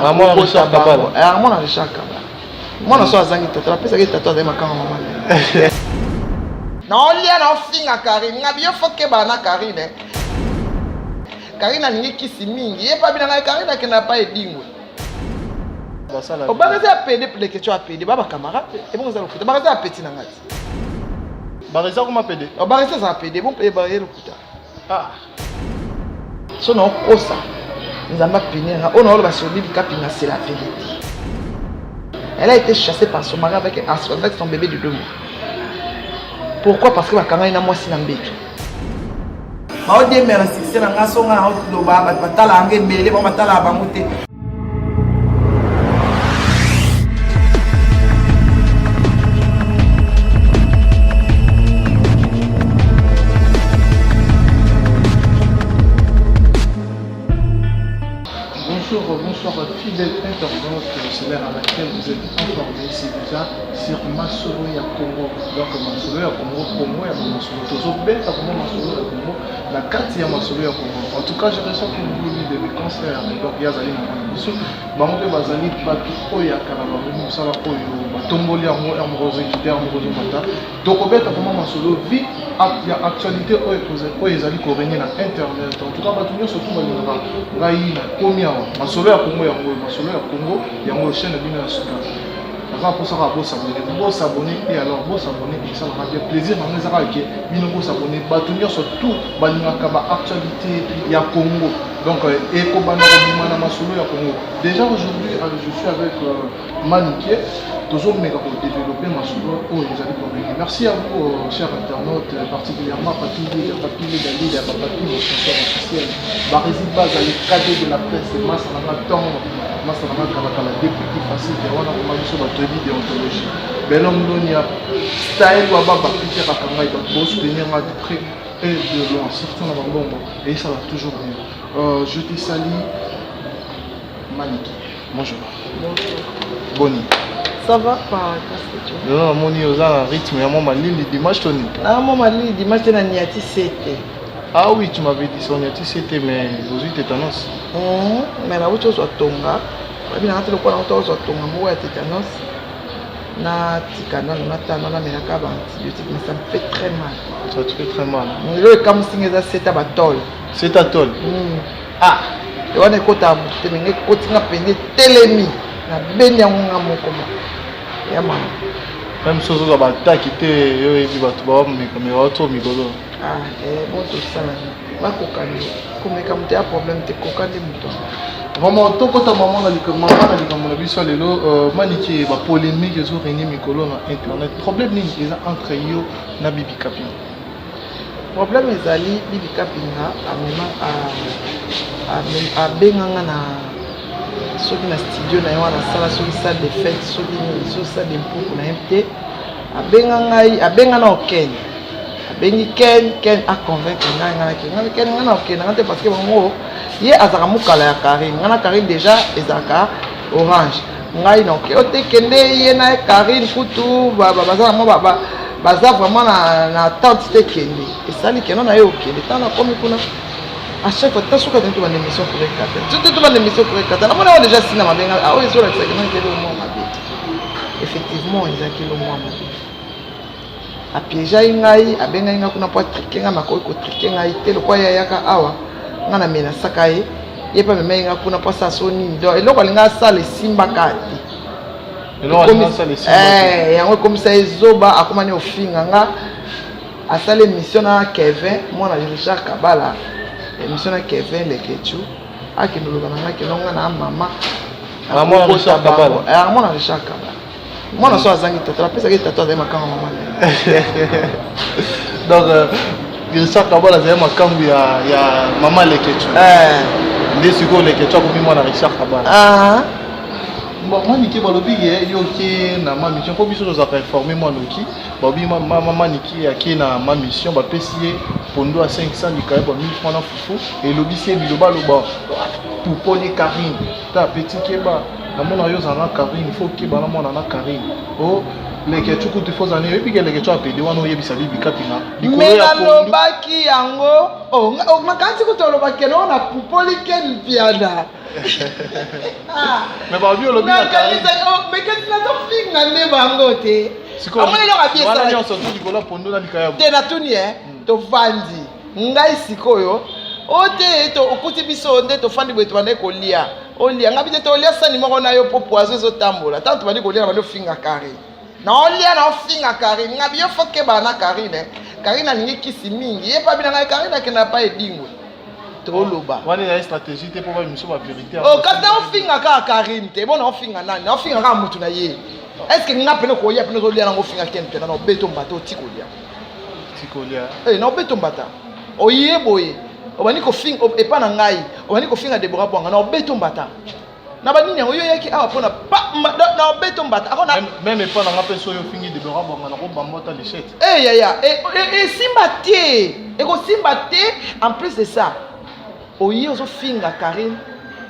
Maman Richard Kabala. Maman Richard Kabala. Moi na so azangi tata, la pesa ke tata za makanga maman. Na olia na ofinga Karine, ngabi yo foke ba na Karine. Karine alingi kisi mingi, ye pa bina Karine ke na pa edingwe. Basala. Obangaza apede pour les questions apede, baba camarade, et bon za lokuta. Bangaza apeti na ngati. Bareza kuma pede. Obangaza za apede, bon paye ba lokuta. Ah. So na okosa. Nzamba pinera, on a le basoli Kapina, c'est la vérité. Elle a été chassée par son mari avec son bébé de 2 mois. Pourquoi? Parce que ma caméra n'a moi si n'ambétu. Ma odi merci, c'est la raison à haute loba, batala angé mêlé, batala bangote. Bonsoir, fidèle internaute à laquelle vous êtes informés, c'est déjà sur Masolo ya Congo. Donc Masolo ya Congo, Congo ya Masolo. Tozobeta comment Masolo ya Congo, la carte ya Masolo ya Congo. En tout cas, je ressens que vous voulez des concerts. Donc Yazali Mamabiso, Bangote Bazali, Batu Oya Kalaba, Moussala Oyo, Batomboli Amo, Amrose, Kité Amrose Mata. Donc Obeta comment Masolo vit. Il y a actualité où ils allaient corrigner na internet. En tout cas, Batunyo surtout Balina, Raïna, Komia, Masolo ya Congo, Masolo ya Congo, il y a une chaîne de Bina Suka. Pour ça, vous s'abonner et alors vous s'abonner et ça va faire plaisir. Mais ça va être vous s'abonner. Batunyo surtout Balina Kaba actualité ya Congo. Donc, Eko Bana Robimana Masolo ya Congo. Déjà aujourd'hui, je suis avec Maniké. Toujours méga pour développer ma solo où ils allaient corriger. Merci à vous, chers internautes, particulièrement Papi Dali, Papi, mon sponsor officiel. Barési Baz, les cadets de la presse, Massanama Tong, Massanama Kabakala, député facile, on a commencé sur votre déontologie. Belom Donia, Style Wababa, Peter Akanga, il va soutenir de près et de loin, surtout dans le bon et ça va toujours bien. Je te salue, Maniki. Bonjour. Bonjour. Ça va pas, qu'est-ce que tu veux? Non, mon nid aux un rythme, il y a mon ligne dimanche, Tony. Ah, mon mali, dimanche, tu n'as ni à tisser. Ah oui, tu m'avais dit son niati c'était, mais aujourd'hui tétanos. Mais la route aux tonga, il y a un peu de quoi on t'ose au tonga, moi, tétanos. Na tikana, na tana, na menaka, antibiotique, mais ça me fait très mal. Ça te fait très mal. Le comme si c'est à batol. C'est à tol. Ah, et on est côté à bout, mais côté à peine télémi. Na benya ngonga mokoma ya mama même chose za bata kité yo ebi batu ba mais comme auto migolo bon tout ça ba kokani comme comme tu as problème te kokani muto vraiment to kota maman na likamama na likamama na biso lelo maniki ba polémique zo régner mikolo na internet problème nini eza entre yo na Bibi Kapina problème ezali Bibi Kapina amema a benganga na soki na studio na yo wana sala soki salle de fête soki salle de mpuku na MT abenga na Ken abengi Ken a convaincre ngai Ken na Ken ngate parce que bango ye azaka mukala ya Karine ngana Karine déjà ezaka orange ngai na ok ote kende ye na Karine kutu baza mo baza vraiment na tente te kende esali keno na yo kende tana komi kuna. À chaque fois, tu as une émission pour les quatre. Tu as une émission pour les quatre. On a déjà signé ma belle. Ah oui, sur la série, effectivement, ils ont quel mois. A piéger ingai, a benga inga kuna pas triquer nga makoi ko triquer nga ite le quoi yaka awa. Nga na mena sakaye. Ye pa mema inga kuna pas sa soni do. Et là, on a ça les simba kati. Et là, on a ça les simba. Yango comme ça ezoba akomani ofinga nga. A ça l'émission na Kevin, moi na Richard Kabala. Émission na Kevin Lekechu aki nologa na ngaki longa na mama maman Richard Kabala maman Richard Kabala mwana so azangi tata la pesa ke tata za makanga maman donc Richard Kabala za makambu ya maman Lekechu ndesiko Lekechu ko mwana Richard Kabala bon moi niki balobi yo ki na ma mission ko biso za performer moi loki babi mama niki aki na ma mission ba pesier pondo à 500 likaye ba 1000 francs na fufu et lobisie biloba loba pour poni Karine ta petit keba na mona yo za na Karine faut ki ba na mona na Karine oh Les ketchup tu fais années et puis les ketchup appelé wana oyebisa bibi kapinga. Mais nalobaki yango, oh makanti kutolobaki no na pupoli ken piada. Mais ba bio lobi na kari. Mais quand na to finga ne bango te. Amona lo kabie ça. Wana nyonso tu likola pondo na likaya. Te na tuni to vandi. Ngai sikoyo. Ote to okuti biso nde to fandi bwetu bande kolia. Olia ngabi te to lia sani moko na yo po poison zo tambola. Tanto bandi kolia bando finga kari. Na olia na ofinga kari. Ngabi yo foke bana kari ne. Kari na ningi kisi mingi. Ye pa bina ngai kari na kena pa edingwe. Toloba. Wani na stratégie te pour ba miso ba vérité. Oh kata ofinga ka kari nte. Bona ofinga nani? Ofinga ka mutu na ye. Est-ce que nga pene ko ya pene zo lia na ofinga kente na obeto mbato tikolia. Tikolia. Na obeto mbata. Oye boye. Obani ko finga epa na ngai. Obani ko finga Deborah Bwanga na obeto mbata. Na banini yango yo yaki awa pona pa na obeto mbata. Akona même epa na ngape so yo fingi Deborah Bwanga na ko bambota lichette. Ya. Et simbate. Et ko simbate en plus de ça. Oye ozo finga Karine.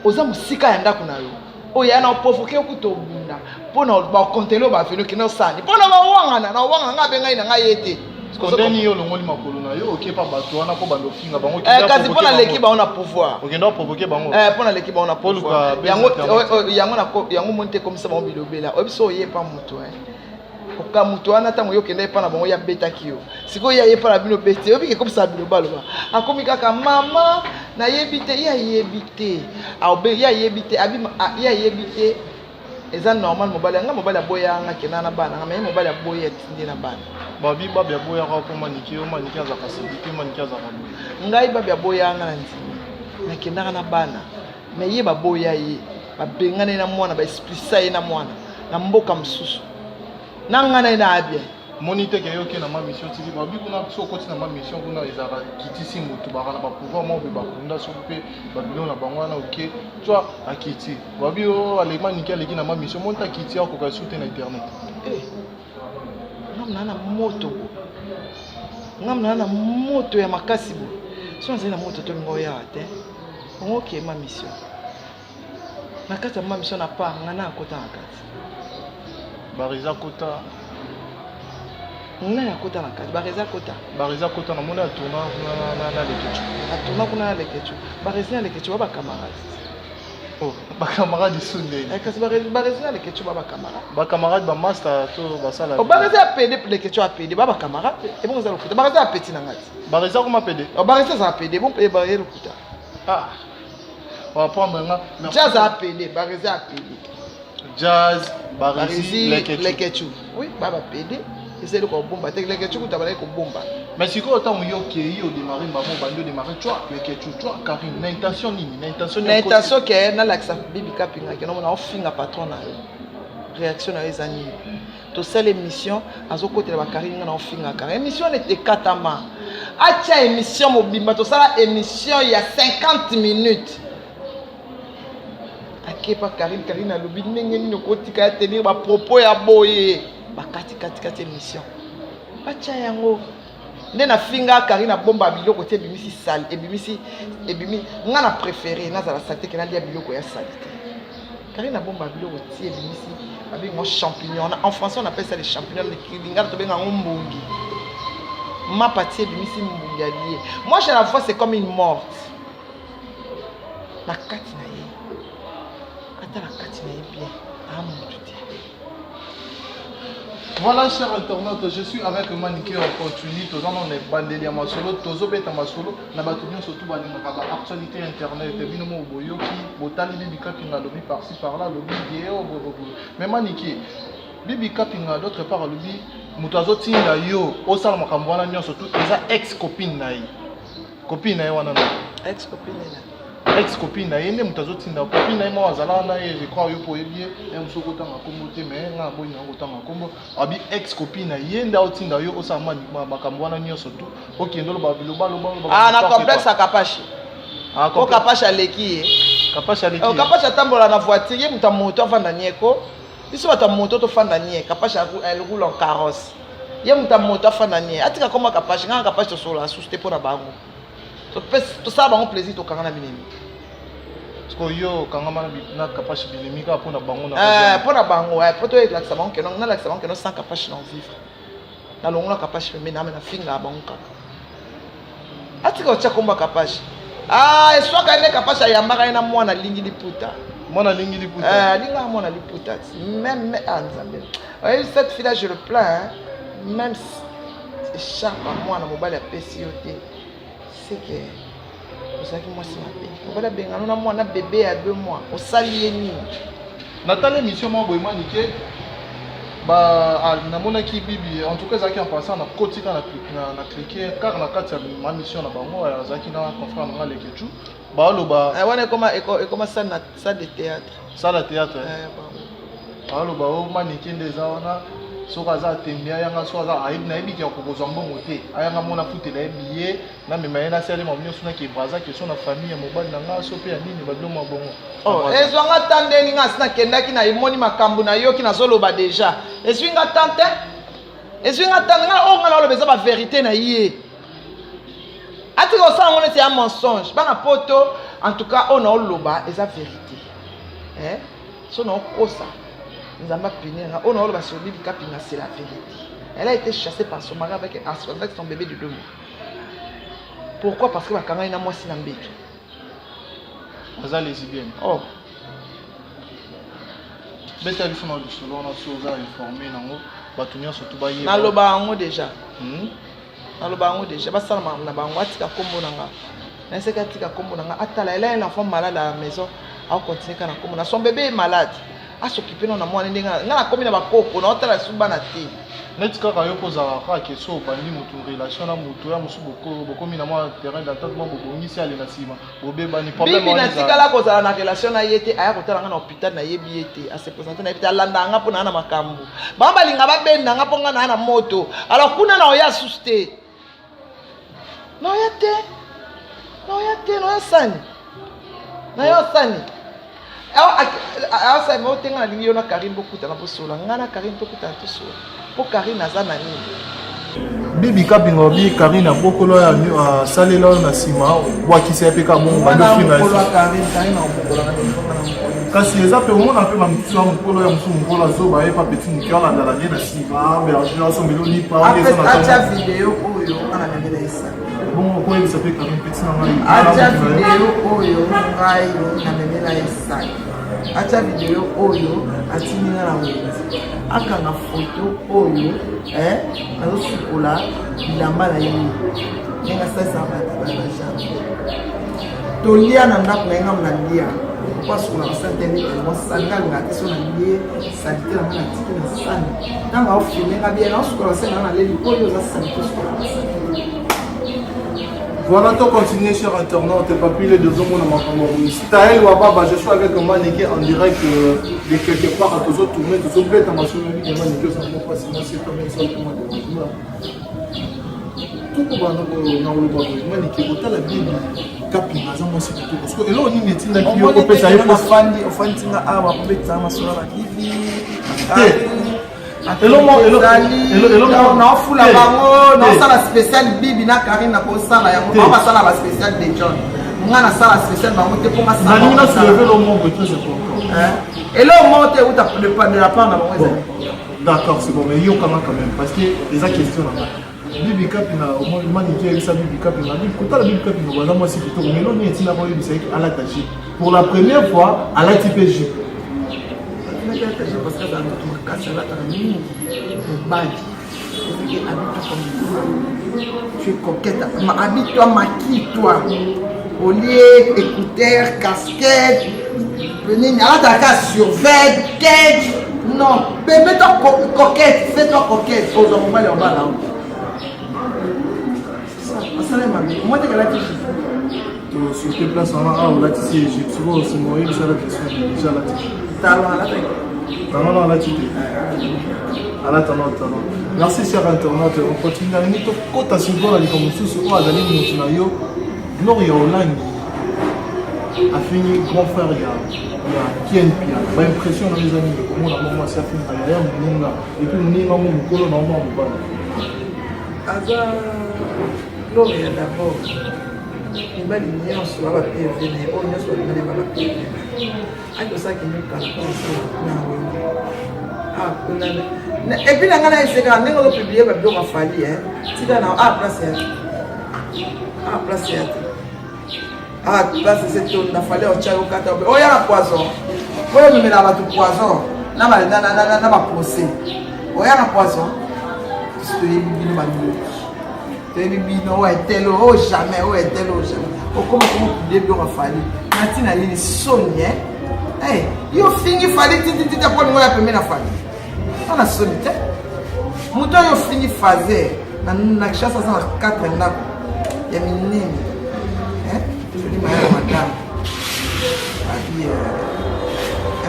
Oza musika ya ndako na yo. Oya na provoquer okutobunda. Pona ba kontelo ba venu kino sani. Pona ba wanga na wanga ngabe ngai na ngai yete. Condamné yo longoli makolo na yo OK pa bato wana ko bando finga bango kasi pona l'équipe ba on a pouvoir. OK ndo provoquer bango. Pona l'équipe ba on a pouvoir. Yango monte comme ça ba bilobela. Obiso ye pa muto Oka muto wana tango yo kende pa na bango ya beta kiyo. Siko ya ye pa na bino bete. Obike comme ça bilobalo ba. Akomi kaka mama na yebite ya yebite. Aobe ya yebite abi ya yebite. Eza normal mobile nga mobile boya nga kenana bana nga mobile boya tindi na bana. Babi babia boya ka po maniki o maniki za kasibiti maniki za kabu. Ngai babia boya nga na ntimi. Na kenana na bana. Me ye baboya ye. Babengana na mwana ba explica ye na mwana. Na mboka msusu. Nanga na ina abia. Monite ke yo ke na ma mission tiki babi kuna so koti na ma mission kuna ezara kitisi mutu ba na ba pouvoir mo be ba kunda so pe babilo na bango na OK. Tu vois akiti. Babi o alema nika leki na ma mission monta kiti ako ka soute na internet. Ngamna na moto. Ngamna na moto ya makasi bo. So nzela na moto to ngo ya te. OK ma mission. Na kata ma mission na pa ngana akota na kati. Bariza kota. Nana kota na kati. Bariza kota na mona tourna na lekechu. Atuna kuna lekechu. Bariza lekechu ba camarades. Oh, ba camarades sunde. Kasi bariza lekechu ba camarades. Ba camarades ba master to ba sala. O bariza PD lekechu a PD ba camarades. Et bon za lokuta. Bariza petit na ngati. Bariza kuma PD. O bariza za PD bon pe ba lokuta. On va prendre nga. Jazz a PD, bariza a PD. Jazz, barizi lekechu. Oui, baba PD. C'est le bomba. T'es le ketchup tu vas bomba. Mais si quand on yo qui yo démarrer maman bando démarrer tu vois le ketchup tu vois Karine l'intention nini l'intention que na l'axa bibi kapinga que non on finga patron na réaction na les années to seule émission azo côté la Karine na on finga Karine émission était katama acha émission mobimba to sala émission il y a 50 minutes akepa Karine na lobi ndenge nini kotika tenir ba propos ya boye bakati émission bacha yango nde na finga Karina bomba biloko te bimisi sale ebimi nga na préféré nazala salté ke na lia biloko ya salté Karina bomba biloko ti ebimisi babi ngo champignon en français on appelle ça les champignons de kilinga to benga mbungi ma pati ebimisi mbungi allié moi je la vois c'est comme une morte na kati na ye ata na kati na ye bien amutu te. Voilà, chers internautes, je suis avec Maniké, on continue, tous on est bandeli à ma solo, tous bête à ma solo, n'a pas tout surtout dans l'actualité internet, binomo boyoki, botali bibika pinga lobby par-ci par-là, lobby guéo, mais Maniké, bibika pinga d'autre part lobby, mutazo tinga yo, osala makambwana nyo surtout, eza ex-copine naï, copine naï wana ex-copine naï. Ex-copine na yende mutazo tinda copine na mo azala na ye je crois yo po ebie e musoko tanga kombo te mais nga boyi na ngotanga kombo abi ex-copine na yende otinda yo osama ni makambo wana nyonso tu okendolo ba biloba na complexe akapashi ko kapashi aleki kapashi aleki kapashi tambola na voiture ye muta moto afanda nieko biso bata moto to fanda nie kapashi elle roule en carrosse ye muta moto afanda nie atika koma kapashi nga kapashi to sola souste pour na bango to ça bango plaisir to kanga na minimi Parce que yo quand on a capache binémique pour na bango na. Pour na bango, pour toi la savon que non, na la savon que non sans capache non vivre. Na longo la capache mais na finga bango kaka. Atika tia komba capache. Et soit quand même capache ya yambaka na mwana lingi liputa. Mwana lingi liputa. Linga mwana liputa. Même Nzambe. Cette fille là je le plains, hein. Même Charles moi na mobile ya PCOT. C'est que vous savez que moi c'est ma paix. Mobile benga na mwana bébé à 2 mois. Au salier ni. Nathalie mission mo boyma nike ba na mona ki bibi en tout cas zaki en passant na kotika na cliquer car na kati ya ma mission na bango ya zaki na confrère nga lekechu ba loba wana comment ça na salle de théâtre. Salle de théâtre. Ba loba o manike ndeza wana soka za tembia yanga soka za aib na ebiki ya kokozwa mbongo te ayanga mona futela ebiye na mema yena sele mamnyo suna ke braza ke sona famille ya mobali na nga so pe ya nini bablo mabongo ezwanga tandeni nga sina kendaki na imoni makambo na yo ki nazoloba déjà ezwinga tante nga o nga na loba eza ba vérité na ye atika osala ngone c'est un mensonge bana poto en tout cas on a oloba eza vérité so na okosa Nzamba Pinera, on a sur Bibi Kapina, c'est la vérité. Elle a été chassée par son mari avec son bébé de 2 mois. Pourquoi? Parce que ma camarade n'a moi si n'ambé. Elle est lesbienne. Oh. Mais tu as vu son nom du solo, on a souvent informé, on a surtout baillé. Naloba ango déjà. Naloba ango déjà. Bah ça na bango atika kombo nanga. Na seka tika kombo nanga. Atala elle a un enfant malade à la maison. A continuer kana kombo na son bébé est malade. A s'occuper non na moi ndenga na komi na bakoko na otala suba na te net kaka yo kozala ka keso bandi mutu relation na mutu ya musu boko mi na moi terrain d'entente mo bobongisi ale na sima bobeba ni problème bibi na tikala kozala na relation na yete aya kotala nga na hôpital na yebi yete a se présenter na hôpital landa nga pona na makambo ba balinga ba benda nga ponga na moto alors kuna na oya suste no yete no sani na yo sani ça m'a été na lingi na Karim beaucoup na bosola ngana Karim beaucoup ta tout sola pour Karim nazana ni bibi kapingo bi Karim na bokolo ya salela na sima wa kisi epeka mo bando fina Karim na bokola kasi eza pe mo na pe ba mtso mokolo ya msu mokolo zo ba epa petit mukio na ndala na sima berger so mbelo ni pa on est acha vidéo oyo ana na isa bon ko yebisa pe Karim petit na ngai acha vidéo oyo ngai na memela isa acha video oyo atinga na wenzi akanga photo oyo azosikola bilamba na ye nenga sasa batabasha tolia na ndako na ngam na lia kwa sikola basantene mo sanga ngati so na lie salite na mwana tiki na sani nanga ofine ngabia na sikola sanga na leli oyo za salite sikola. Voilà, on continue sur Internet, Papi, les 2 hommes dans ma caméra. Staël Wababa, je suis avec un mannequin en direct de quelque part à tous autres tournées, tous autres bêtes à ma souris, les mannequins sont pas facilement, c'est comme ça, tout le monde. Tout le monde a mannequin, autant la Bible, Capi, moi c'est tout. Parce que là, on est dit qu'il y a un peu ça, il faut offenser à ma bête, à ma soeur, à Bibi. Et l'homme na fula bango na sala spécial bibi na Karine na ko sala ya mo ba sala ba spécial de John nga na sala spécial bango te ko ma sala na nina soulever l'homme pour tout c'est important et l'homme monte ou ta de la part na bango d'accord c'est bon mais yo quand même parce que les questions là bibi kapina au moins maniquer ça bibi kapina bibi kota la bibi kapina voilà moi c'est plutôt mais l'homme est là pour lui c'est à la tâche pour la première fois à la TPJ parce que dans notre cas, ça va être un badge. Tu es coquette. Habille-toi, maquille-toi. Au lieu écouteurs, casquette, venez, à la case survêt, cage. Non, bébé, toi coquette, fais-toi coquette. Aux hommes, on va leur bas là. Ça, c'est ma vie. Moi, tu es là, sur tes places, on a tissé Égypte. Souvent, c'est moi, il s'est là, déjà là. Merci cher Internet, on continue à nous côté sur la comme sous quoi d'aller nous na yo Gloria Hollande a fini grand frère il y a KNP a impression dans les amis comment on a commencé à finir il y a un monde et puis nous n'avons pas colo normalement pas Aza Gloria d'abord mibali nyonso baba PV na ye oyo nyonso balingani baba PV aki osalaki mokala na epuis na ngai na eseka ndenge ozopiblie babiloko afali tika na place ya te place setonda fale otya okata oya na poison oyo omemela bato poison na baprocès oya na poison toyebi bino bamiloko toyebi bino oyo etele oyo jamais oyo etele oyo jamais okoma piblie biloko afali na ntina nini soni yo fingi fali tititita mpo ningo ya pembe na fali ana soni te moto oyo fingi faze na chasse aza na 4 ndako ya minene tozoli maya ya madame abi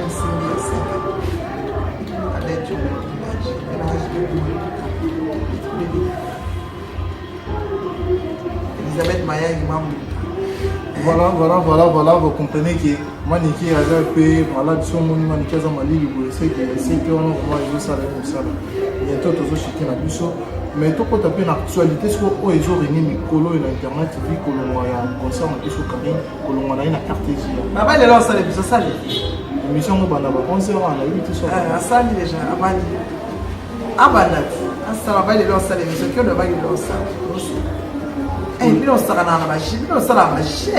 mcb Elisabeth Mayagi Mamou. Voilà, vous comprenez que Maniki a fait, voilà, son monde, Maniki a Mali, vous savez que c'est qu'on va jouer ça comme ça. Il y a tout autre chose qui n'a plus ça. Mais tout quand tu as une actualité, c'est qu'on est aujourd'hui Mikolo et l'internet, vu que l'on a un concert, on a plus au Karine, que l'on a une cartésie. Mais bah, il est là, ça, les ça, l'émission, on a 11h, on a 8 h. Ça, déjà, à Mali. À Banat. Ça va, il est là, ça, l'émission, qui est là, il est là, ça. Et puis on s'en a la machine, on s'en a la machine.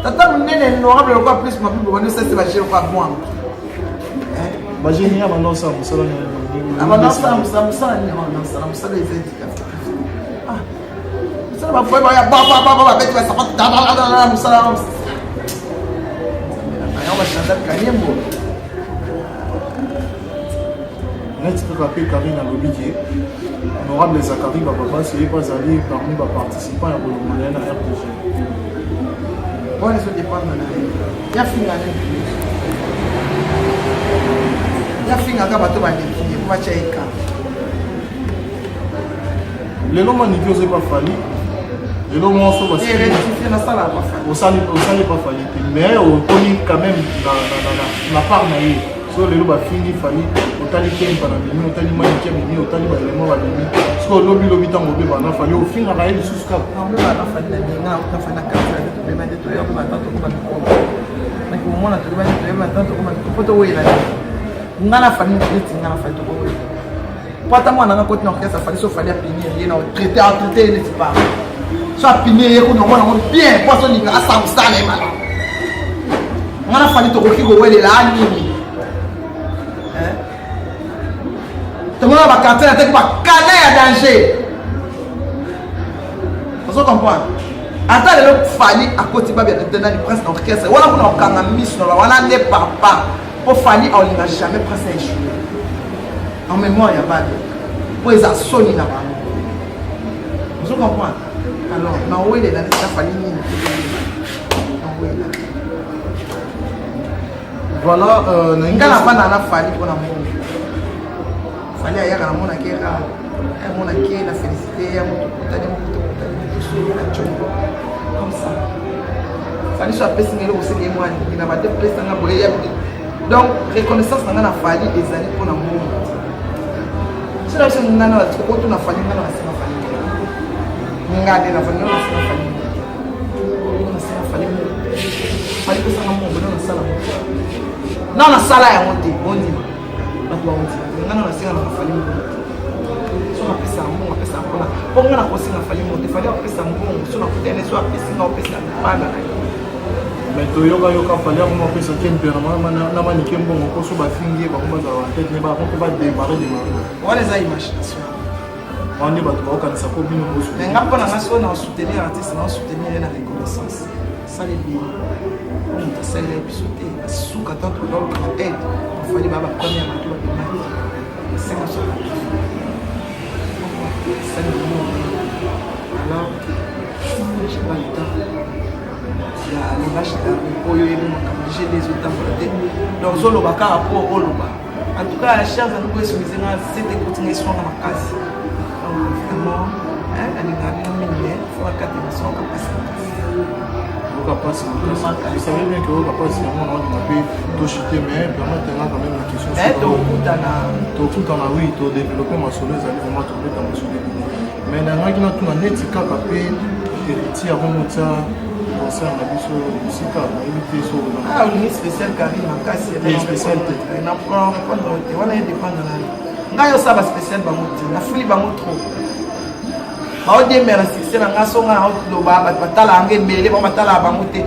Tata Mounene n'aura pas plus ma plus bonne, c'est ma chérie, pas moi. Bah, j'ai mis avant ça, vous savez. Avant ça, vous savez, vous savez, les éducateurs. Ça va faire, bah, avec la savate, on va chanter Kanyembo. Net rappel Karine a l'obligé. Honorable Zakari Baba, c'est pas allé parmi les participants à la RPG. Bon, les autres dépendent de la vie. Il y a fini l'année. Il y a fini à Kabato Bandiki, il va tchaïka. Les noms manipulés pas fallu. Les noms ont sauvé. Et rectifier la salle à pas fallu. Au salé pas fallu. Mais au commis quand même la part naïe. Les lois fini fali otali ken pana bini otali manike bini otali ba élément ba bini so lobi tango be bana fali au fin na ile suska on ba fali na ninga on fa na kasa de be mande to yo ba tanto ko ba ko na ko mona to ba to ba tanto ko ba ko poto wela ngana fali ni ngana fali to ko wela pata mwana na koti na kasa fali so fali apini ye na traiter ne pas so apini ye ko no mona on bien poisson ni ga sa mstana imana ngana fali to ko ki go wela la nini tout le monde va canter la tête pour caler à danger. Vous comprenez? Attends, il fallu à côté de la presse d'orchestre. On a un miss, on a un papa. Pour fallu, on n'a jamais presque échoué. En mémoire, il n'y a pas de. Pour les assauts, là-bas. Vous comprenez? Alors, non, oui, il a fallu. Voilà, il n'y a pas fallu pour l'amour. Fallait aller à mon akera, à mon akera, la félicité, à mon comme ça. Fallait soit pessimiste aussi des mois, il n'a pas de place dans la bourrière. Donc, reconnaissance dans la famille des années pour l'amour. C'est là que nous avons trop de la famille, nous avons la famille. Nous avons la famille, nous avons la famille. Nous avons la famille. Fallait que ça nous monte, nous avons la salle. Non, la salle est montée, on dit. Ngana na singa na fali mo so na pesa mo pesa ko na po ngana ko singa fali mo te fali pesa mo so na kutene so pesa na pesa pana mais to yoga fali mo pesa ken pe na mani kembo ko so ba fingi ba ko ba za tête ne ba ko ba démarrer wala za imagination on est ba to ka sa ko bino mo so ngapo na ngaso na soutenir artiste na soutenir na reconnaissance ça les bien on ta celle épisode sous quand on doit aide il fallait ba première tour de Mali c'est comme ça c'est le monde alors je sais pas le temps il y a les vaches pour y j'ai des autres donc zolo baka rapport au loba en tout cas la chance à nous pour se mettre c'était continuer sur ma case donc vraiment elle est gravée au milieu faut la carte de son capacité. Vous savez bien que vous capacité on a pu tout chuter mais permettre quand même la question tout en a oui tout développer ma soleuse aller vraiment trouver dans ma soleuse mais dans la qui n'a tout net kaka pe héritier avant motia concert na biso musika na éviter so ah une spécial Karine makasi et spécial na pour répondre on a dépendre na ngai yo saba spécial bamuti na fuli bango trop ba odemera succès na ngaso nga loba batala ange mbele ba batala bango te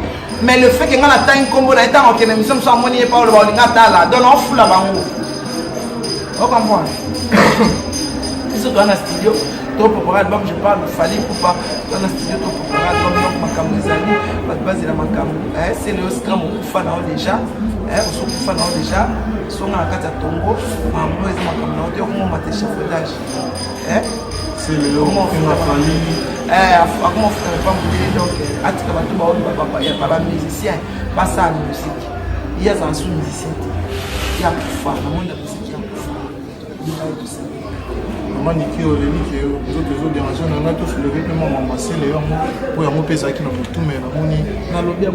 mais le fait que nga na time combo na etango kene mission so amoni e pa lo ba linga tala donc on fula bango on comprend ils sont dans studio to préparer album je parle fallait pour pas dans studio to préparer album donc makambo ezali ba base la makambo c'est le scrum kufa na déjà on se kufa na déjà so na kata tongo mambo ez makambo na to ko mate chafodage c'est le moment qui m'a fallu comment faire pas me donc atika bato ba oli papa ya baba musicien pas ça musique il y a un sous musicien qui a kufa na monde musique qui a kufa il va tout ça maniki oleli ke ozo déranger na nga to soulever pe mama masele yango po yango pesa ki na mutume na moni na lobby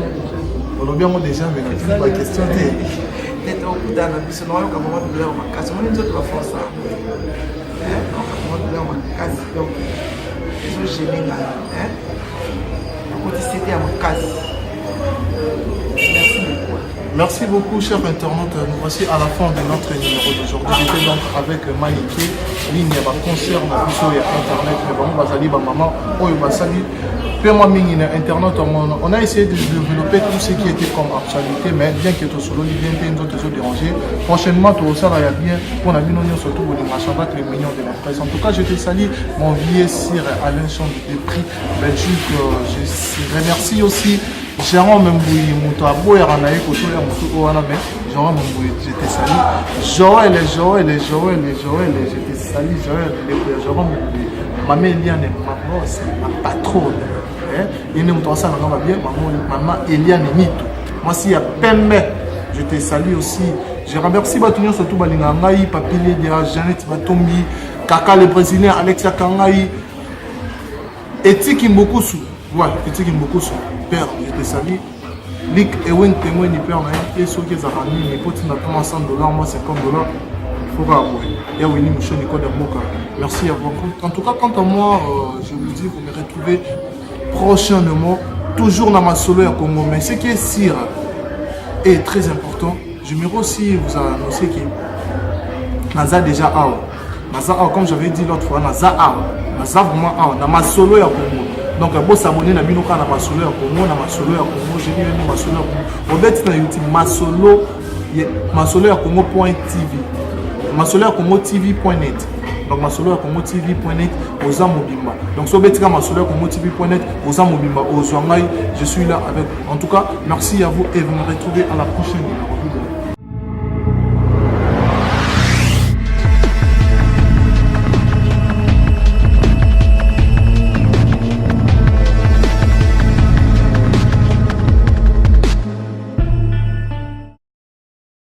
yango déjà mais na pas question te tete okuta na biso na yoka mama de la makasi moni nzoto la force mama de la makasi donc ezo gérer nga côté c'était à makasi. Merci beaucoup, chers internautes. Nous voici à la fin de notre numéro d'aujourd'hui. J'étais donc avec Maliki, ligne à concert, na biso et internet. Vraiment, bazali ba maman, oyo basali. Paiement mini internaute, on a essayé de développer tout ce qui était comme actualité, mais bien que tout solo, bien que nous autres dérangés. Prochainement, tout ça va bien. On a mis nous surtout pour les machins les millions de la presse. En tout cas, je te salue, mon vieux sire Alain Champ de prix Belgique. Je remercie aussi. Jérôme Mbouyi, Moutabo et Ranaï, Koto et Moutou Oaname, Jérôme Mbouyi, je te salue. Joël, je te salue, Jérôme Mbouyi. Maman Eliane, maman, c'est ma patronne. Il ne me trouve ça bien, maman Eliane Nito. Moi, s'il y a Pembe, je te salue aussi. Je remercie Batounion, surtout Balingangaï, Papilé, Jeannette Batombi, Kaka le Brésilien, Alexia Kangaï, Eti Mbokusu. Ouais, Eti Mbokusu. Père, je te salue. Lick Ewen témoin du père, et ceux qui ont ramené mes potes, ils ont 100 $, moi 50 $. Il faut avouer. Et oui, Michel Nicole de Moka. Merci à vous. En tout cas, quant à moi, je vous dis, vous me retrouvez prochainement, toujours dans ma solo à Congo. Mais ce qui est sûr est très important, je me aussi vous annoncer que Naza déjà Naza comme j'avais dit l'autre fois, Naza vraiment dans ma solo à Congo. Donc, si vous abonnez à ma solo à Congo, j'ai dit ma solo à Congo. Au fait, na YouTube, ma solo à Congo.tv, ma solo à Congo TV.net. Donc, ma solo à Congo TV.net, aux Amobimba. Donc, si vous avez ma solo à Congo TV.net, aux Amobimba, aux Zouangaï, je suis là avec vous. En tout cas, merci à vous et vous me retrouvez à la prochaine vidéo.